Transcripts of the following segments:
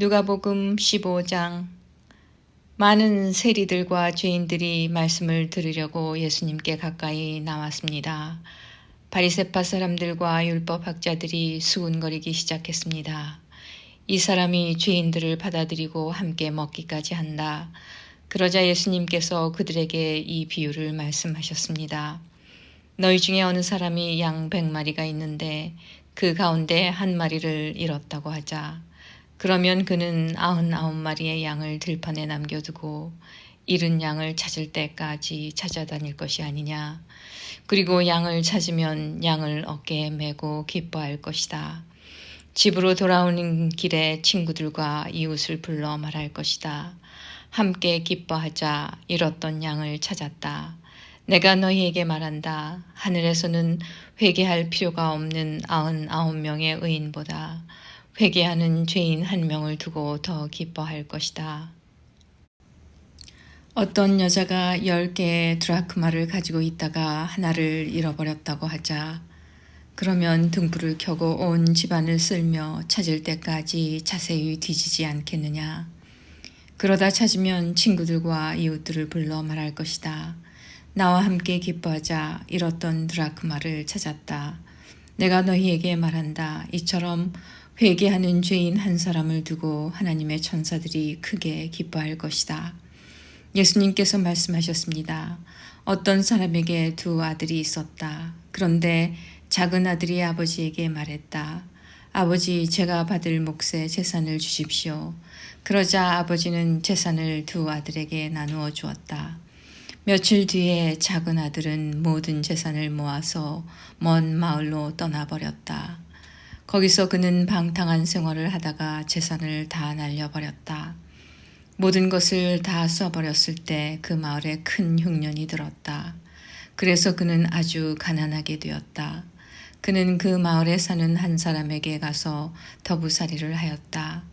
누가복음 15장. 많은 세리들과 죄인들이 말씀을 들으려고 예수님께 가까이 나왔습니다. 바리새파 사람들과 율법학자들이 수군거리기 시작했습니다. 이 사람이 죄인들을 받아들이고 함께 먹기까지 한다. 그러자 예수님께서 그들에게 이 비유를 말씀하셨습니다. 너희 중에 어느 사람이 양 100마리가 있는데 그 가운데 한 마리를 잃었다고 하자. 그러면 그는 99마리의 양을 들판에 남겨두고 잃은 양을 찾을 때까지 찾아다닐 것이 아니냐. 그리고 양을 찾으면 양을 어깨에 메고 기뻐할 것이다. 집으로 돌아오는 길에 친구들과 이웃을 불러 말할 것이다. 함께 기뻐하자. 잃었던 양을 찾았다. 내가 너희에게 말한다. 하늘에서는 회개할 필요가 없는 99명의 의인보다 회개하는 죄인 1명을 두고 더 기뻐할 것이다. 어떤 여자가 10개의 드라크마를 가지고 있다가 하나를 잃어버렸다고 하자. 그러면 등불을 켜고 온 집안을 쓸며 찾을 때까지 자세히 뒤지지 않겠느냐. 그러다 찾으면 친구들과 이웃들을 불러 말할 것이다. 나와 함께 기뻐하자. 잃었던 드라크마를 찾았다. 내가 너희에게 말한다. 이처럼 회개하는 죄인 한 사람을 두고 하나님의 천사들이 크게 기뻐할 것이다. 예수님께서 말씀하셨습니다. 어떤 사람에게 2 아들이 있었다. 그런데 작은 아들이 아버지에게 말했다. 아버지, 제가 받을 몫의 재산을 주십시오. 그러자 아버지는 재산을 2 아들에게 나누어 주었다. 며칠 뒤에 작은 아들은 모든 재산을 모아서 먼 마을로 떠나버렸다. 거기서 그는 방탕한 생활을 하다가 재산을 다 날려버렸다. 모든 것을 다 써버렸을 때 그 마을에 큰 흉년이 들었다. 그래서 그는 아주 가난하게 되었다. 그는 그 마을에 사는 한 사람에게 가서 더부살이를 하였다.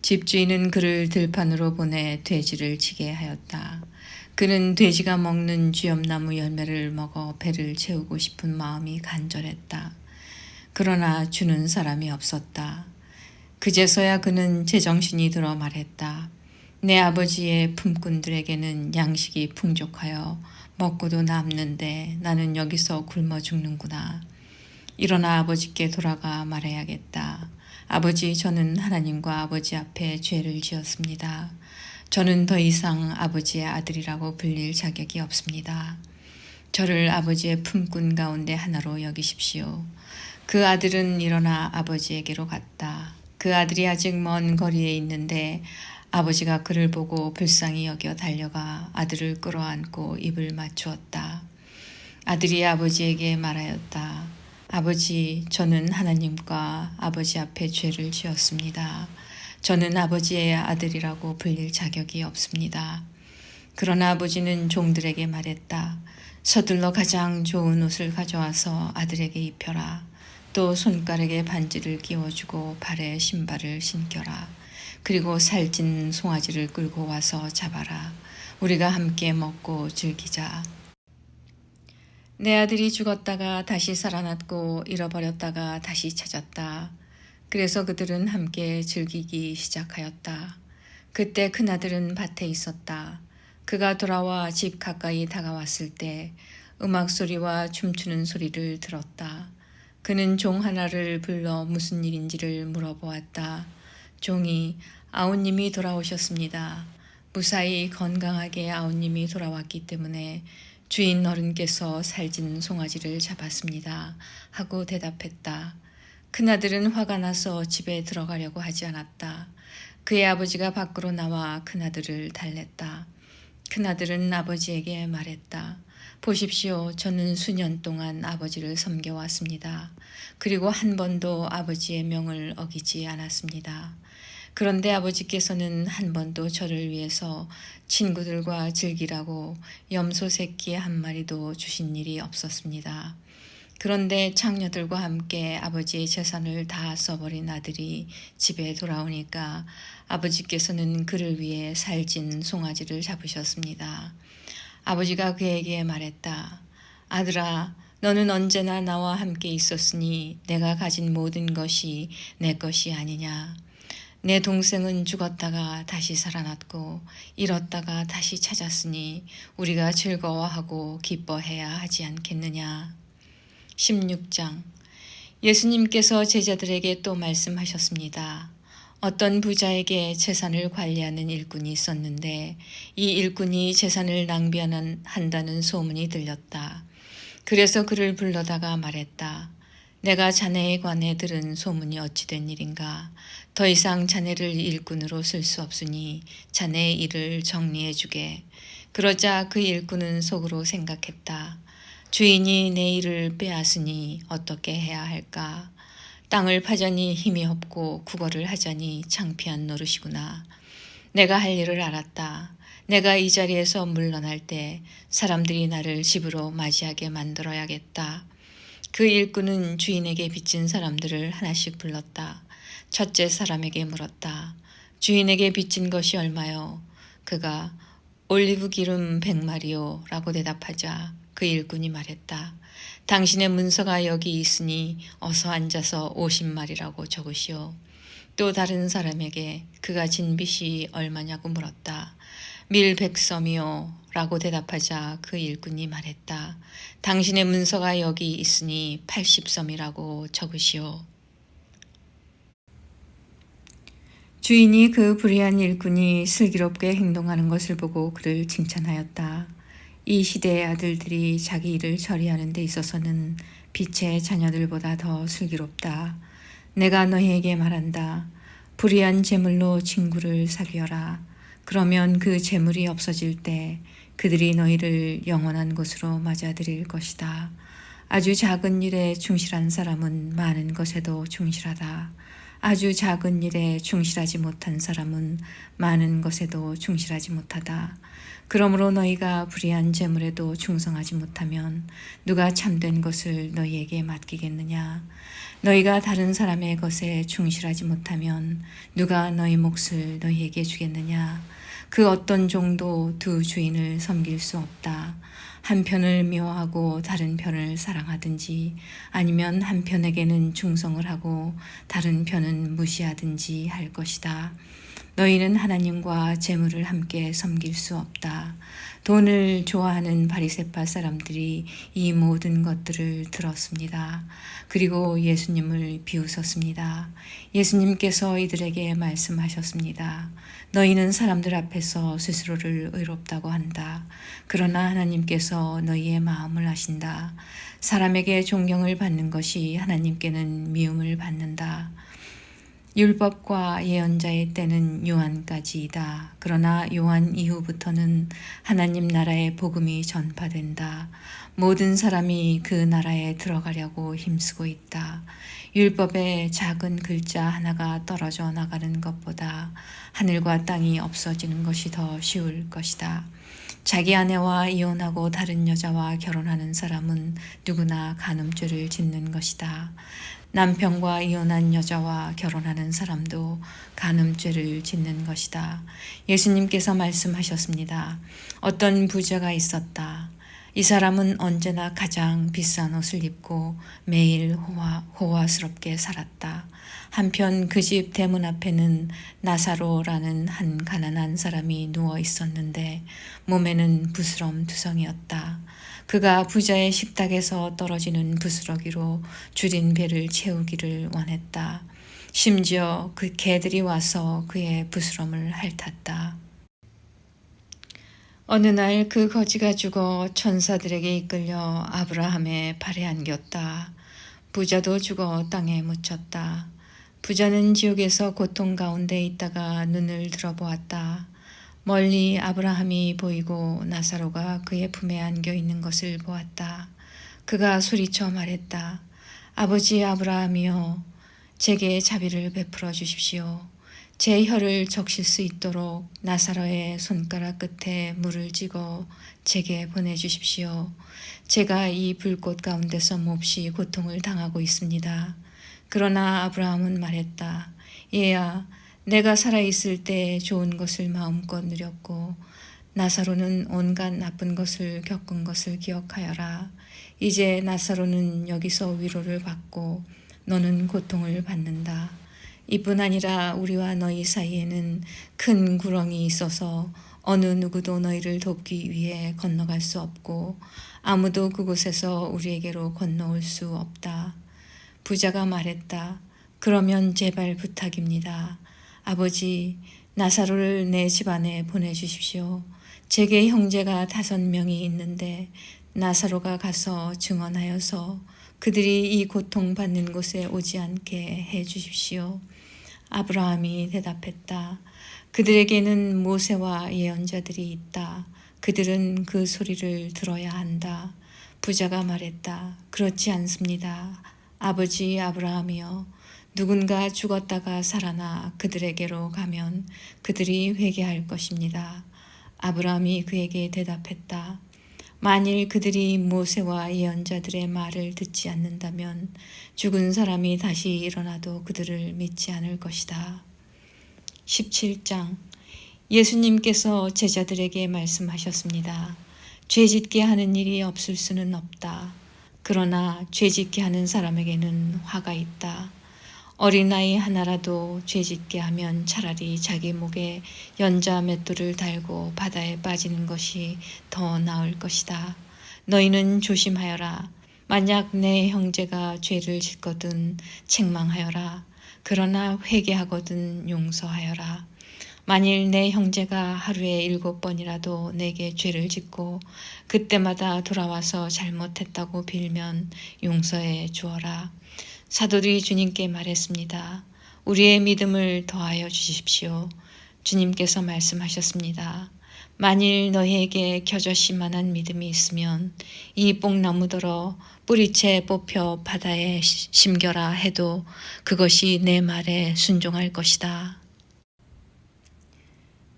집주인은 그를 들판으로 보내 돼지를 치게 하였다. 그는 돼지가 먹는 쥐엄나무 열매를 먹어 배를 채우고 싶은 마음이 간절했다. 그러나 주는 사람이 없었다. 그제서야 그는 제정신이 들어 말했다. 내 아버지의 품꾼들에게는 양식이 풍족하여 먹고도 남는데 나는 여기서 굶어 죽는구나. 일어나 아버지께 돌아가 말해야겠다. 아버지, 저는 하나님과 아버지 앞에 죄를 지었습니다. 저는 더 이상 아버지의 아들이라고 불릴 자격이 없습니다. 저를 아버지의 품꾼 가운데 하나로 여기십시오. 그 아들은 일어나 아버지에게로 갔다. 그 아들이 아직 먼 거리에 있는데 아버지가 그를 보고 불쌍히 여겨 달려가 아들을 끌어안고 입을 맞추었다. 아들이 아버지에게 말하였다. 아버지, 저는 하나님과 아버지 앞에 죄를 지었습니다. 저는 아버지의 아들이라고 불릴 자격이 없습니다. 그러나 아버지는 종들에게 말했다. 서둘러 가장 좋은 옷을 가져와서 아들에게 입혀라. 또 손가락에 반지를 끼워주고 발에 신발을 신겨라. 그리고 살찐 송아지를 끌고 와서 잡아라. 우리가 함께 먹고 즐기자. 내 아들이 죽었다가 다시 살아났고 잃어버렸다가 다시 찾았다. 그래서 그들은 함께 즐기기 시작하였다. 그때 큰아들은 밭에 있었다. 그가 돌아와 집 가까이 다가왔을 때 음악 소리와 춤추는 소리를 들었다. 그는 종 하나를 불러 무슨 일인지를 물어보았다. 종이 아우님이 돌아오셨습니다. 무사히 건강하게 아우님이 돌아왔기 때문에 주인 어른께서 살찐 송아지를 잡았습니다. 하고 대답했다. 큰아들은 화가 나서 집에 들어가려고 하지 않았다. 그의 아버지가 밖으로 나와 큰아들을 달랬다. 큰아들은 아버지에게 말했다. 보십시오. 저는 수년 동안 아버지를 섬겨왔습니다. 그리고 한 번도 아버지의 명을 어기지 않았습니다. 그런데 아버지께서는 한 번도 저를 위해서 친구들과 즐기라고 염소 새끼 1마리도 주신 일이 없었습니다. 그런데 창녀들과 함께 아버지의 재산을 다 써버린 아들이 집에 돌아오니까 아버지께서는 그를 위해 살찐 송아지를 잡으셨습니다. 아버지가 그에게 말했다. 아들아, 너는 언제나 나와 함께 있었으니 내가 가진 모든 것이 내 것이 아니냐. 내 동생은 죽었다가 다시 살아났고 잃었다가 다시 찾았으니 우리가 즐거워하고 기뻐해야 하지 않겠느냐. 16장. 예수님께서 제자들에게 또 말씀하셨습니다. 어떤 부자에게 재산을 관리하는 일꾼이 있었는데 이 일꾼이 재산을 낭비한다는 소문이 들렸다. 그래서 그를 불러다가 말했다. 내가 자네에 관해 들은 소문이 어찌된 일인가? 더 이상 자네를 일꾼으로 쓸 수 없으니 자네의 일을 정리해 주게. 그러자 그 일꾼은 속으로 생각했다. 주인이 내 일을 빼앗으니 어떻게 해야 할까? 땅을 파자니 힘이 없고 국어를 하자니 창피한 노릇이구나. 내가 할 일을 알았다. 내가 이 자리에서 물러날 때 사람들이 나를 집으로 맞이하게 만들어야겠다. 그 일꾼은 주인에게 빚진 사람들을 하나씩 불렀다. 첫째 사람에게 물었다. 주인에게 빚진 것이 얼마요? 그가 올리브 기름 100마리요 라고 대답하자 그 일꾼이 말했다. 당신의 문서가 여기 있으니 어서 앉아서 50마리라고 적으시오. 또 다른 사람에게 그가 진 빚이 얼마냐고 물었다. 밀 100섬이요 라고 대답하자 그 일꾼이 말했다. 당신의 문서가 여기 있으니 80섬이라고 적으시오. 주인이 그 불의한 일꾼이 슬기롭게 행동하는 것을 보고 그를 칭찬하였다. 이 시대의 아들들이 자기 일을 처리하는 데 있어서는 빛의 자녀들보다 더 슬기롭다. 내가 너희에게 말한다. 불의한 재물로 친구를 사귀어라. 그러면 그 재물이 없어질 때 그들이 너희를 영원한 곳으로 맞아들일 것이다. 아주 작은 일에 충실한 사람은 많은 것에도 충실하다. 아주 작은 일에 충실하지 못한 사람은 많은 것에도 충실하지 못하다. 그러므로 너희가 불의한 재물에도 충성하지 못하면 누가 참된 것을 너희에게 맡기겠느냐? 너희가 다른 사람의 것에 충실하지 못하면 누가 너희 몫을 너희에게 주겠느냐? 그 어떤 종도 두 주인을 섬길 수 없다. 한 편을 미워하고 다른 편을 사랑하든지 아니면 한 편에게는 충성을 하고 다른 편은 무시하든지 할 것이다. 너희는 하나님과 재물을 함께 섬길 수 없다. 돈을 좋아하는 바리새파 사람들이 이 모든 것들을 들었습니다. 그리고 예수님을 비웃었습니다. 예수님께서 이들에게 말씀하셨습니다. 너희는 사람들 앞에서 스스로를 의롭다고 한다. 그러나 하나님께서 너희의 마음을 아신다. 사람에게 존경을 받는 것이 하나님께는 미움을 받는다. 율법과 예언자의 때는 요한까지이다. 그러나 요한 이후부터는 하나님 나라의 복음이 전파된다. 모든 사람이 그 나라에 들어가려고 힘쓰고 있다. 율법의 작은 글자 하나가 떨어져 나가는 것보다 하늘과 땅이 없어지는 것이 더 쉬울 것이다. 자기 아내와 이혼하고 다른 여자와 결혼하는 사람은 누구나 간음죄를 짓는 것이다. 남편과 이혼한 여자와 결혼하는 사람도 간음죄를 짓는 것이다. 예수님께서 말씀하셨습니다. 어떤 부자가 있었다. 이 사람은 언제나 가장 비싼 옷을 입고 매일 호화스럽게 살았다. 한편 그 집 대문 앞에는 나사로라는 한 가난한 사람이 누워 있었는데 몸에는 부스럼투성이었다. 그가 부자의 식탁에서 떨어지는 부스러기로 줄인 배를 채우기를 원했다. 심지어 그 개들이 와서 그의 부스럼을 핥았다. 어느 날 그 거지가 죽어 천사들에게 이끌려 아브라함의 발에 안겼다. 부자도 죽어 땅에 묻혔다. 부자는 지옥에서 고통 가운데 있다가 눈을 들어보았다. 멀리 아브라함이 보이고 나사로가 그의 품에 안겨 있는 것을 보았다. 그가 소리쳐 말했다. 아버지 아브라함이여, 제게 자비를 베풀어 주십시오. 제 혀를 적실 수 있도록 나사로의 손가락 끝에 물을 찍어 제게 보내주십시오. 제가 이 불꽃 가운데서 몹시 고통을 당하고 있습니다. 그러나 아브라함은 말했다. 얘야, 내가 살아있을 때 좋은 것을 마음껏 누렸고 나사로는 온갖 나쁜 것을 겪은 것을 기억하여라. 이제 나사로는 여기서 위로를 받고 너는 고통을 받는다. 이뿐 아니라 우리와 너희 사이에는 큰 구렁이 있어서 어느 누구도 너희를 돕기 위해 건너갈 수 없고 아무도 그곳에서 우리에게로 건너올 수 없다. 부자가 말했다. 그러면 제발 부탁입니다. 아버지, 나사로를 내 집안에 보내주십시오. 제게 형제가 5명이 있는데 나사로가 가서 증언하여서 그들이 이 고통받는 곳에 오지 않게 해 주십시오. 아브라함이 대답했다. 그들에게는 모세와 예언자들이 있다. 그들은 그 소리를 들어야 한다. 부자가 말했다. 그렇지 않습니다. 아버지 아브라함이여, 누군가 죽었다가 살아나 그들에게로 가면 그들이 회개할 것입니다. 아브라함이 그에게 대답했다. 만일 그들이 모세와 예언자들의 말을 듣지 않는다면 죽은 사람이 다시 일어나도 그들을 믿지 않을 것이다. 17장. 예수님께서 제자들에게 말씀하셨습니다. 죄짓게 하는 일이 없을 수는 없다. 그러나 죄짓게 하는 사람에게는 화가 있다. 어린아이 하나라도 죄짓게 하면 차라리 자기 목에 연자 맷돌을 달고 바다에 빠지는 것이 더 나을 것이다. 너희는 조심하여라. 만약 내 형제가 죄를 짓거든 책망하여라. 그러나 회개하거든 용서하여라. 만일 내 형제가 하루에 7번이라도 내게 죄를 짓고 그때마다 돌아와서 잘못했다고 빌면 용서해 주어라. 사도들이 주님께 말했습니다. 우리의 믿음을 더하여 주십시오. 주님께서 말씀하셨습니다. 만일 너희에게 겨자씨만한 믿음이 있으면 이 뽕나무더러 뿌리채 뽑혀 바다에 심겨라 해도 그것이 내 말에 순종할 것이다.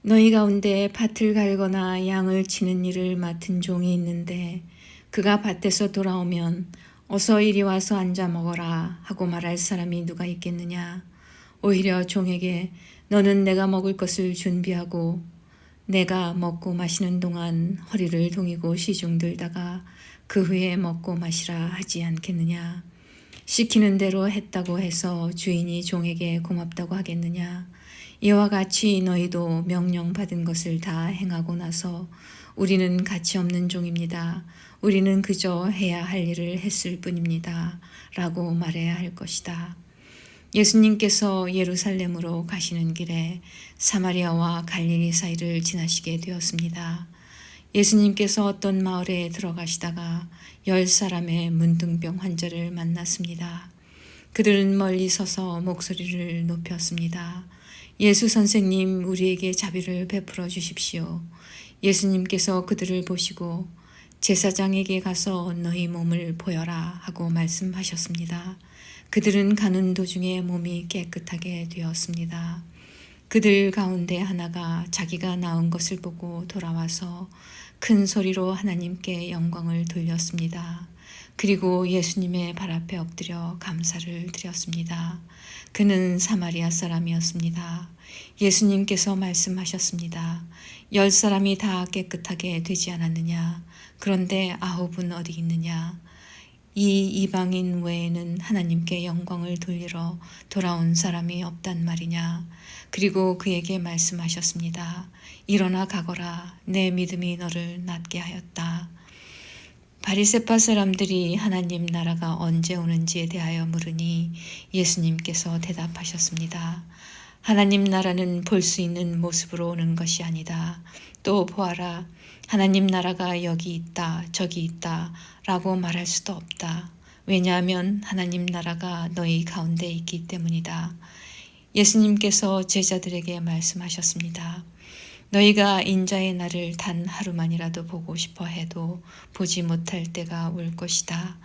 너희 가운데 밭을 갈거나 양을 치는 일을 맡은 종이 있는데 그가 밭에서 돌아오면 어서 이리 와서 앉아 먹어라 하고 말할 사람이 누가 있겠느냐. 오히려 종에게 너는 내가 먹을 것을 준비하고 내가 먹고 마시는 동안 허리를 동이고 시중 들다가 그 후에 먹고 마시라 하지 않겠느냐. 시키는 대로 했다고 해서 주인이 종에게 고맙다고 하겠느냐. 이와 같이 너희도 명령받은 것을 다 행하고 나서 우리는 가치 없는 종입니다. 우리는 그저 해야 할 일을 했을 뿐입니다. 라고 말해야 할 것이다. 예수님께서 예루살렘으로 가시는 길에 사마리아와 갈릴리 사이를 지나시게 되었습니다. 예수님께서 어떤 마을에 들어가시다가 10사람의 문둥병 환자를 만났습니다. 그들은 멀리 서서 목소리를 높였습니다. 예수 선생님, 우리에게 자비를 베풀어 주십시오. 예수님께서 그들을 보시고 제사장에게 가서 너희 몸을 보여라 하고 말씀하셨습니다. 그들은 가는 도중에 몸이 깨끗하게 되었습니다. 그들 가운데 하나가 자기가 나은 것을 보고 돌아와서 큰 소리로 하나님께 영광을 돌렸습니다. 그리고 예수님의 발 앞에 엎드려 감사를 드렸습니다. 그는 사마리아 사람이었습니다. 예수님께서 말씀하셨습니다. 10사람이 다 깨끗하게 되지 않았느냐? 그런데 9은 어디 있느냐? 이 이방인 외에는 하나님께 영광을 돌리러 돌아온 사람이 없단 말이냐. 그리고 그에게 말씀하셨습니다. 일어나 가거라. 내 믿음이 너를 낫게 하였다. 바리새파 사람들이 하나님 나라가 언제 오는지에 대하여 물으니 예수님께서 대답하셨습니다. 하나님 나라는 볼 수 있는 모습으로 오는 것이 아니다. 또 보아라. 하나님 나라가 여기 있다, 저기 있다 라고 말할 수도 없다. 왜냐하면 하나님 나라가 너희 가운데 있기 때문이다. 예수님께서 제자들에게 말씀하셨습니다. 너희가 인자의 날을 단 하루만이라도 보고 싶어 해도 보지 못할 때가 올 것이다.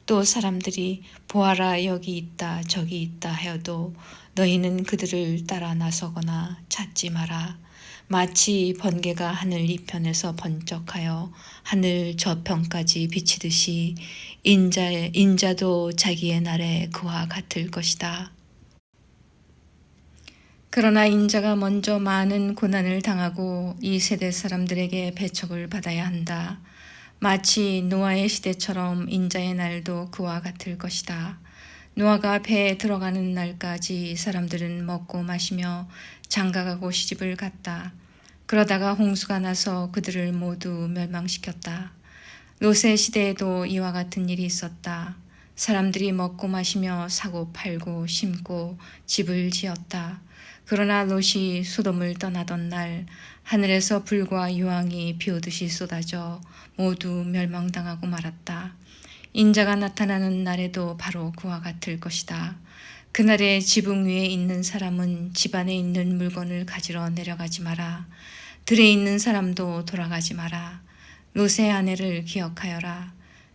또 사람들이 보아라 여기 있다 저기 있다 하여도 너희는 그들을 따라 나서거나 찾지 마라. 마치 번개가 하늘 이편에서 번쩍하여 하늘 저편까지 비치듯이 인자도 자기의 날에 그와 같을 것이다. 그러나 인자가 먼저 많은 고난을 당하고 이 세대 사람들에게 배척을 받아야 한다. 마치 노아의 시대처럼 인자의 날도 그와 같을 것이다. 노아가 배에 들어가는 날까지 사람들은 먹고 마시며 장가가고 시집을 갔다. 그러다가 홍수가 나서 그들을 모두 멸망시켰다. 롯의 시대에도 이와 같은 일이 있었다. 사람들이 먹고 마시며 사고 팔고 심고 집을 지었다. 그러나 롯이 소돔을 떠나던 날 하늘에서 불과 유황이 비오듯이 쏟아져 모두 멸망당하고 말았다. 인자가 나타나는 날에도 바로 그와 같을 것이다. 그날에 지붕 위에 있는 사람은 집 안에 있는 물건을 가지러 내려가지 마라. 들에 있는 사람도 돌아가지 마라. 롯의 아내를 기억하여라.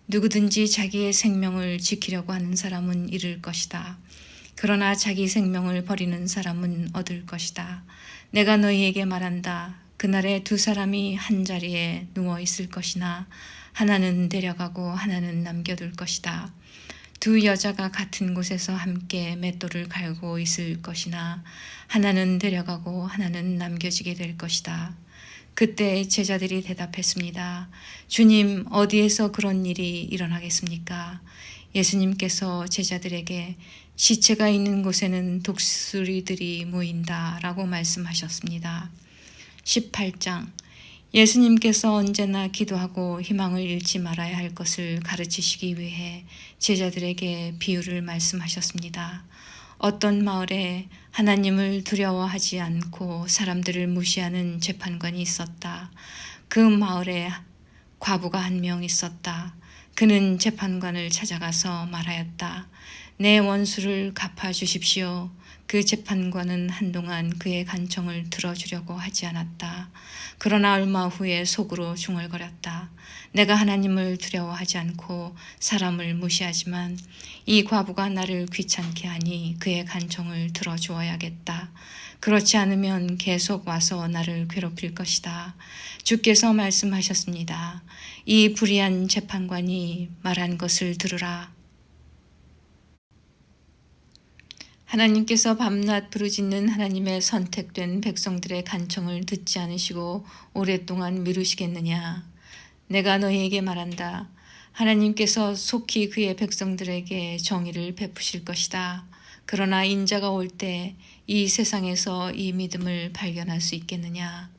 누구든지 자기의 생명을 지키려고 하는 사람은 잃을 것이다. 그러나 자기 생명을 버리는 사람은 얻을 것이다. 내가 너희에게 말한다. 그날에 두 사람이 한 자리에 누워 있을 것이나 하나는 데려가고 하나는 남겨둘 것이다. 두 여자가 같은 곳에서 함께 맷돌을 갈고 있을 것이나 하나는 데려가고 하나는 남겨지게 될 것이다. 그때 제자들이 대답했습니다. 주님, 어디에서 그런 일이 일어나겠습니까? 예수님께서 제자들에게 시체가 있는 곳에는 독수리들이 모인다 라고 말씀하셨습니다. 18장 예수님께서 언제나 기도하고 희망을 잃지 말아야 할 것을 가르치시기 위해 제자들에게 비유를 말씀하셨습니다. 어떤 마을에 하나님을 두려워하지 않고 사람들을 무시하는 재판관이 있었다. 그 마을에 과부가 한 명 있었다. 그는 재판관을 찾아가서 말하였다. 내 원수를 갚아주십시오. 그 재판관은 한동안 그의 간청을 들어주려고 하지 않았다. 그러나 얼마 후에 속으로 중얼거렸다. 내가 하나님을 두려워하지 않고 사람을 무시하지만 이 과부가 나를 귀찮게 하니 그의 간청을 들어주어야겠다. 그렇지 않으면 계속 와서 나를 괴롭힐 것이다. 주께서 말씀하셨습니다. 이 불의한 재판관이 말한 것을 들으라. 하나님께서 밤낮 부르짖는 하나님의 선택된 백성들의 간청을 듣지 않으시고 오랫동안 미루시겠느냐. 내가 너희에게 말한다. 하나님께서 속히 그의 백성들에게 정의를 베푸실 것이다. 그러나 인자가 올 때 이 세상에서 이 믿음을 발견할 수 있겠느냐.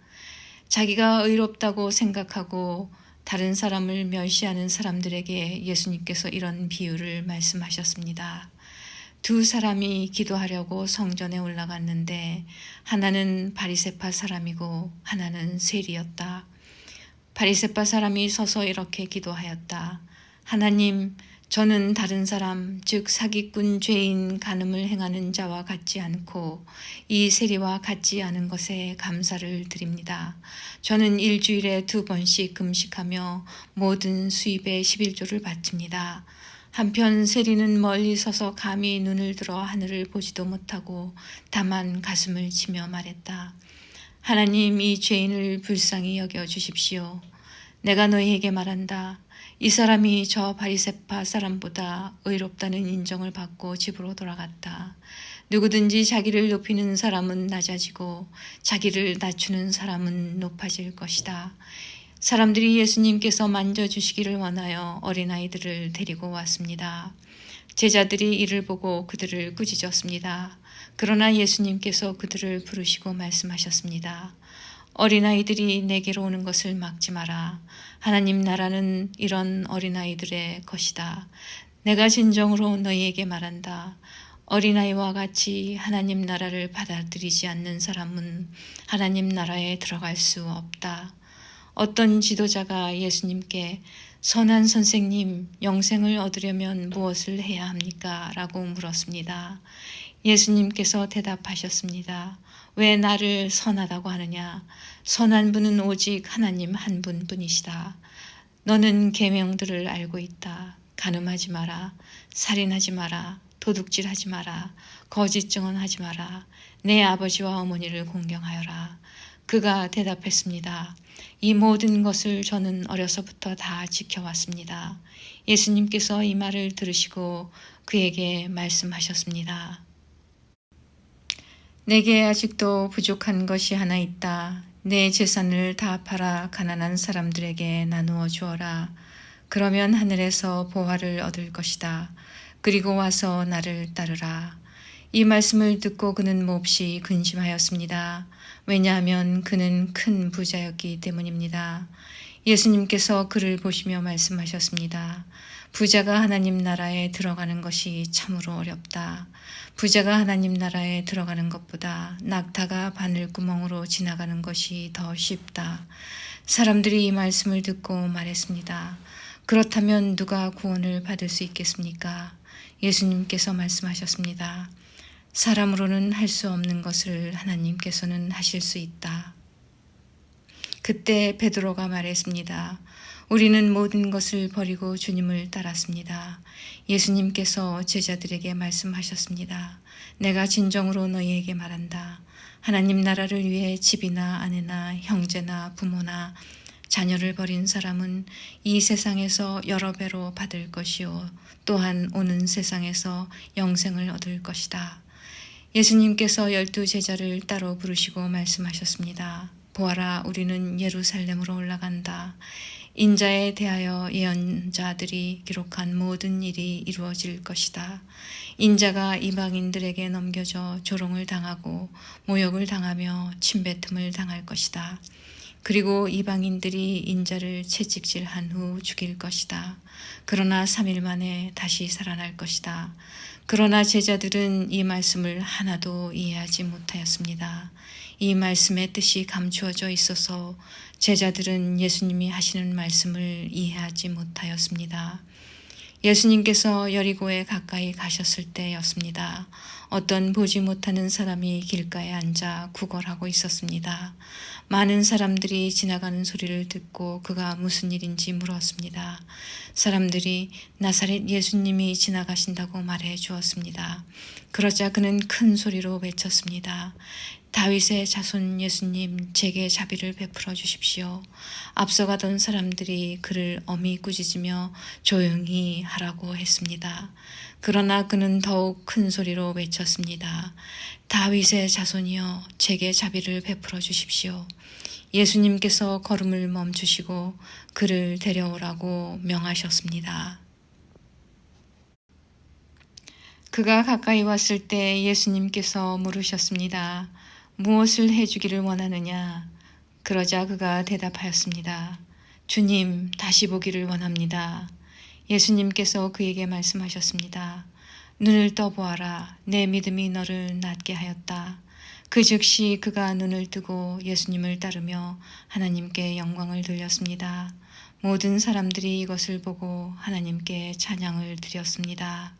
자기가 의롭다고 생각하고 다른 사람을 멸시하는 사람들에게 예수님께서 이런 비유를 말씀하셨습니다. 두 사람이 기도하려고 성전에 올라갔는데 하나는 바리새파 사람이고 하나는 세리였다. 바리새파 사람이 서서 이렇게 기도하였다. 하나님, 저는 다른 사람, 즉 사기꾼, 죄인, 간음을 행하는 자와 같지 않고 이 세리와 같지 않은 것에 감사를 드립니다. 저는 일주일에 2번씩 금식하며 모든 수입의 11조를 바칩니다. 한편 세리는 멀리 서서 감히 눈을 들어 하늘을 보지도 못하고 다만 가슴을 치며 말했다. 하나님, 이 죄인을 불쌍히 여겨 주십시오. 내가 너희에게 말한다. 이 사람이 저 바리새파 사람보다 의롭다는 인정을 받고 집으로 돌아갔다. 누구든지 자기를 높이는 사람은 낮아지고 자기를 낮추는 사람은 높아질 것이다. 사람들이 예수님께서 만져주시기를 원하여 어린아이들을 데리고 왔습니다. 제자들이 이를 보고 그들을 꾸짖었습니다. 그러나 예수님께서 그들을 부르시고 말씀하셨습니다. 어린아이들이 내게로 오는 것을 막지 마라. 하나님 나라는 이런 어린아이들의 것이다. 내가 진정으로 너희에게 말한다. 어린아이와 같이 하나님 나라를 받아들이지 않는 사람은 하나님 나라에 들어갈 수 없다. 어떤 지도자가 예수님께 선한 선생님, 영생을 얻으려면 무엇을 해야 합니까? 라고 물었습니다. 예수님께서 대답하셨습니다. 왜 나를 선하다고 하느냐? 선한 분은 오직 하나님 한 분뿐이시다. 너는 계명들을 알고 있다. 간음하지 마라. 살인하지 마라. 도둑질하지 마라. 거짓 증언하지 마라. 내 아버지와 어머니를 공경하여라. 그가 대답했습니다. 이 모든 것을 저는 어려서부터 다 지켜왔습니다. 예수님께서 이 말을 들으시고 그에게 말씀하셨습니다. 내게 아직도 부족한 것이 하나 있다. 내 재산을 다 팔아 가난한 사람들에게 나누어 주어라. 그러면 하늘에서 보화를 얻을 것이다. 그리고 와서 나를 따르라. 이 말씀을 듣고 그는 몹시 근심하였습니다. 왜냐하면 그는 큰 부자였기 때문입니다. 예수님께서 그를 보시며 말씀하셨습니다. 부자가 하나님 나라에 들어가는 것이 참으로 어렵다. 부자가 하나님 나라에 들어가는 것보다 낙타가 바늘구멍으로 지나가는 것이 더 쉽다. 사람들이 이 말씀을 듣고 말했습니다. 그렇다면 누가 구원을 받을 수 있겠습니까? 예수님께서 말씀하셨습니다. 사람으로는 할 수 없는 것을 하나님께서는 하실 수 있다. 그때 베드로가 말했습니다. 우리는 모든 것을 버리고 주님을 따랐습니다. 예수님께서 제자들에게 말씀하셨습니다. 내가 진정으로 너희에게 말한다. 하나님 나라를 위해 집이나 아내나 형제나 부모나 자녀를 버린 사람은 이 세상에서 여러 배로 받을 것이요 또한 오는 세상에서 영생을 얻을 것이다. 예수님께서 12 제자를 따로 부르시고 말씀하셨습니다. 보아라, 우리는 예루살렘으로 올라간다. 인자에 대하여 예언자들이 기록한 모든 일이 이루어질 것이다. 인자가 이방인들에게 넘겨져 조롱을 당하고 모욕을 당하며 침뱉음을 당할 것이다. 그리고 이방인들이 인자를 채찍질한 후 죽일 것이다. 그러나 3일 만에 다시 살아날 것이다. 그러나 제자들은 이 말씀을 하나도 이해하지 못하였습니다. 이 말씀의 뜻이 감추어져 있어서 제자들은 예수님이 하시는 말씀을 이해하지 못하였습니다. 예수님께서 여리고에 가까이 가셨을 때였습니다. 어떤 보지 못하는 사람이 길가에 앉아 구걸하고 있었습니다. 많은 사람들이 지나가는 소리를 듣고 그가 무슨 일인지 물었습니다. 사람들이 나사렛 예수님이 지나가신다고 말해 주었습니다. 그러자 그는 큰 소리로 외쳤습니다. 다윗의 자손 예수님, 제게 자비를 베풀어 주십시오. 앞서가던 사람들이 그를 엄히 꾸짖으며 조용히 하라고 했습니다. 그러나 그는 더욱 큰 소리로 외쳤습니다. 다윗의 자손이여, 제게 자비를 베풀어 주십시오. 예수님께서 걸음을 멈추시고 그를 데려오라고 명하셨습니다. 그가 가까이 왔을 때 예수님께서 물으셨습니다. 무엇을 해주기를 원하느냐? 그러자 그가 대답하였습니다. 주님, 다시 보기를 원합니다. 예수님께서 그에게 말씀하셨습니다. 눈을 떠보아라. 내 믿음이 너를 낫게 하였다. 그 즉시 그가 눈을 뜨고 예수님을 따르며 하나님께 영광을 돌렸습니다. 모든 사람들이 이것을 보고 하나님께 찬양을 드렸습니다.